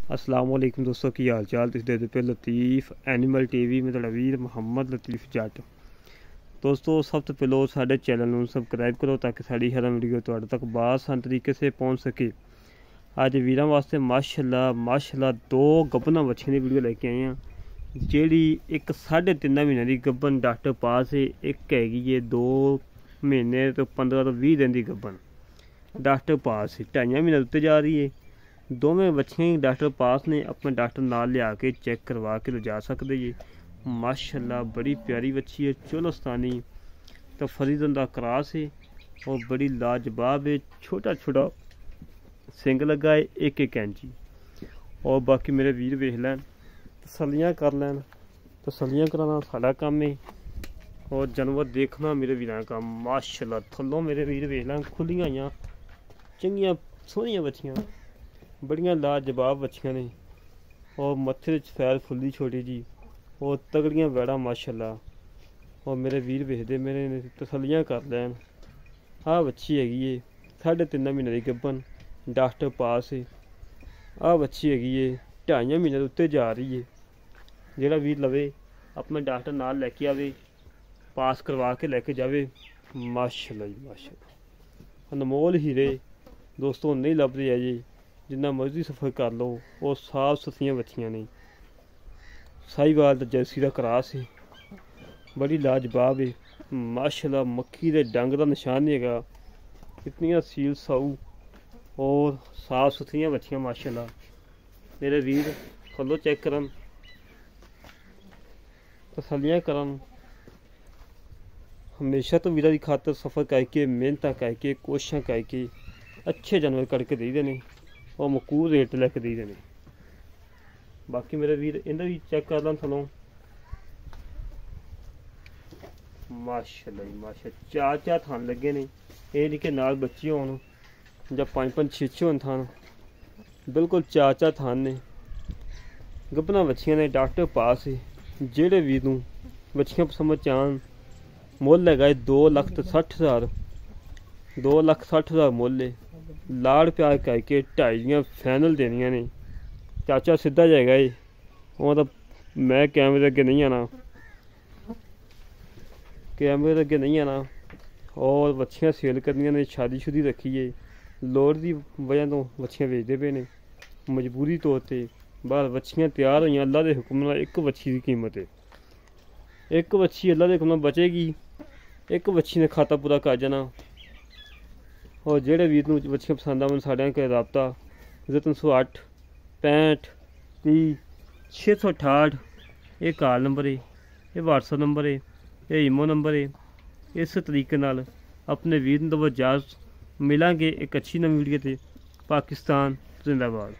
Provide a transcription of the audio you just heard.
अस्सलाम वालेकुम दोस्तों की हाल चाल। तुसीं देखदे पे लतीफ़ एनिमल टीवी में तुहाडा वीर मुहम्मद लतीफ़ जट। दोस्तों सब तो पहलो साडे चैनल नूं सबसक्राइब करो ताकि साड़ी हर वीडियो तुहाडे तक आसान तरीके से पहुँच सके। अज वीरां वास्ते माशाल्लाह दो गब्बनां बच्चियां दी वीडियो लैके आए हैं। जेड़ी एक 3.5 महीने की गब्बन डॉक्टर पास है, एक हैगी है 2 महीने तो 15 तो 20 दिन की गब्बन डॉक्टर पास है। 2.5 महीने उत्ते जा रही है। दोवें बच्चियां ही डॉक्टर पास ने अपने डॉक्टर नाल लिया के चेक करवा के जा सकते जी। माशाल्लाह बड़ी प्यारी बच्ची है, चोलस्तानी तो फरीदन दा क्रॉस है और बड़ी लाजवाब है। छोटा छोटा सिंग लगा है, एक इंची। और बाकी मेरे वीर वेख लैन, तसल्लियां कर लैन। तसल्लियां कराना साडा काम है और जानवर देखना मेरे वीरां का। माशाल्लाह थल्लों मेरे वीर वेख लैन, खुलियां आइयां चंगियां सोहनियां बच्चियां, बड़ियां लाजवाब बच्चियां ने। और मत्थे फैल फुल्ली छोटी जी और तगड़ियां वैड़ा माशाल्लाह। और मेरे वीर वेखदे मेरे तसल्लियां कर लैन। आ बच्ची हैगी है 3.5 महीने की गब्बन डॉक्टर पास है। आ बच्ची हैगी है 2.5 महीने उत्ते जा रही है। जेड़ा वीर लवे अपने डॉक्टर नाल लैके आवे, पास करवा के लैके जावे। माशाल्लाह जी माशाल्लाह, अनमोल हीरे दोस्तों नहीं लभदे है जी। जिन्ना मर्जी सफ़र कर लो और साफ सुथरियां बच्चियां ने। साहिवाल जर्सी का क्रॉस है, बड़ी लाजवाब है माशाल्लाह। मक्खी के डंग का निशान नहीं है। इतनियां सील साऊ और साफ सुथरियां बच्चियां माशाल्लाह। मेरे वीर खोलो चेक करन, तसल्लियां करन। हमेशा तो वीरा की खातर सफ़र करके मेहनत करके कोशिशें करके अच्छे जानवर करके देते हैं और मकूल रेट लैके देते हैं। बाकी मेरे वीर इन्हें भी चेक कर लैन थलों। माशाल्लाह जी माशाल्लाह, 4 थान लगे ने। ये नहीं कि नाल बच्ची होन जां 5 6 होन थान, बिल्कुल 4 थान ने। गब्बना बच्चियां ने डॉक्टर पास है। जेड़े वीर नूं बच्चियां समझ आन, मुल है 2,60,000 2,60,000 मुल है। लाड़ प्यार करके 2.5 फाइनल देनियां ने। चाचा सीधा जाएगा ये, वो तो मैं कैमरे अगे नहीं आना, कैमरे अगे नहीं आना। और बच्चियां सेल करनियां ने, शादी शुदी रखी है। लोड़ की वजह तो बच्चियां बेचते पे ने मजबूरी तौर पर। बस बच्चियां तैयार हुई, अल्लाह के हुक्म नाल। एक बच्ची की कीमत है, एक बच्ची अल्लाह के हुक्म नाल बचेगी। एक बच्ची ने खाता पूरा कर जाना। और जेड़े वीर नूं बच्चियां पसंद आवन साढ़े के राबता 0308 65 30 668। ये कॉल नंबर है, ये व्हाट्सएप नंबर है, ये ईमो नंबर है। इस तरीके नाल अपने वीर नूं इजाज़त मिलांगे एक अच्छी नवीं वीडियो ते। पाकिस्तान जिंदाबाद।